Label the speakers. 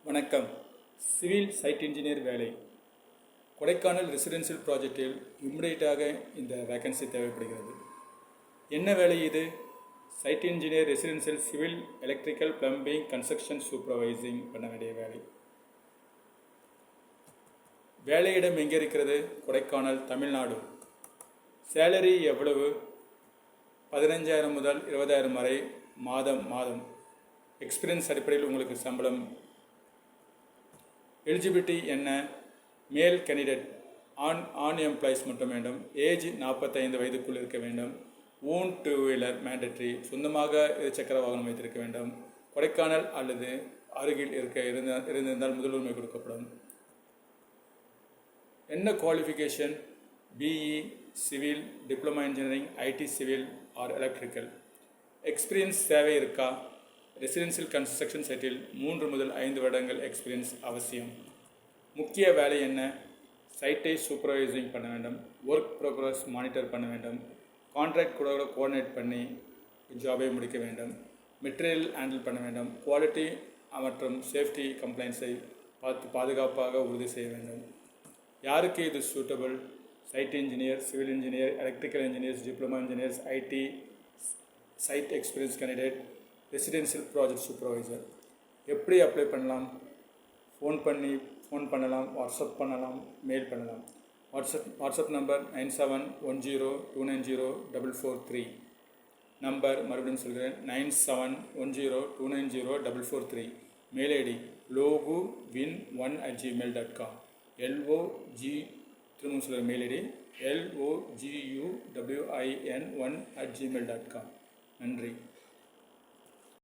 Speaker 1: வணக்கம். Civil site engineer வேலை Kodaikanal residential ப்ராஜெக்டில் இம்மிடியட்டாக இந்த வேக்கன்சி தேவைப்படுகிறது. என்ன வேலை இது? Site engineer residential civil electrical plumbing construction supervising பண்ண வேண்டிய வேலை. வேலையிடம் எங்கே இருக்கிறது? கொடைக்கானல், தமிழ்நாடு. சேலரி எவ்வளவு? 15,000 முதல் 20,000 வரை மாதம். எக்ஸ்பீரியன்ஸ் அடிப்படையில் உங்களுக்கு சம்பளம். எலிஜிபிலிட்டி என்ன? மேல் கேண்டிடேட், ஆன் எம்ப்ளாயிஸ் மட்டும் வேண்டும். ஏஜ் 45 வயதுக்குள் இருக்க வேண்டும். ஓன் டூ வீலர் மேண்டட்ரி, சொந்தமாக இருசக்கர வாகனம் வைத்திருக்க வேண்டும். கொடைக்கானல் அல்லது அருகில் இருந்திருந்தால் முதலுரிமை கொடுக்கப்படும். என்ன qualification? BE civil, diploma engineering, IT civil or electrical. Experience தேவை இருக்கா? ரெசிடென்ஷியல் கன்ஸ்ட்ரக்ஷன் சைட்டில் 3 முதல் 5 வருடங்கள் எக்ஸ்பீரியன்ஸ் அவசியம். முக்கிய வேலை என்ன? சைட்டை சூப்பர்வைசிங் பண்ண வேண்டும். ஒர்க் ப்ரோக்ரஸ் மானிட்டர் பண்ண வேண்டும். கான்ட்ராக்ட் கூட கோஆர்டினேட் பண்ணி ஜாபை முடிக்க வேண்டும். மெட்டீரியல் ஹேண்டில் பண்ண வேண்டும். குவாலிட்டி மற்றும் சேஃப்டி கம்ப்ளைண்ட்ஸை பாதுகாப்பாக உறுதி செய்ய வேண்டும். யாருக்கு இது suitable? Site engineer, civil engineer, electrical engineers, diploma engineers, IT, site experience candidate, residential project supervisor. எப்படி அப்ளை பண்ணலாம்? ஃபோன் பண்ணலாம், வாட்ஸ்அப் பண்ணலாம், மெயில் பண்ணலாம். WhatsApp number 9710290443. நம்பர் மறுபடியும் சொல்கிறேன், 9710290443. Mail ID loguvin1@gmail.com. திரும்ப சொல்கிற மெயில் ஐடி loguvin1@gmail.com. நன்றி.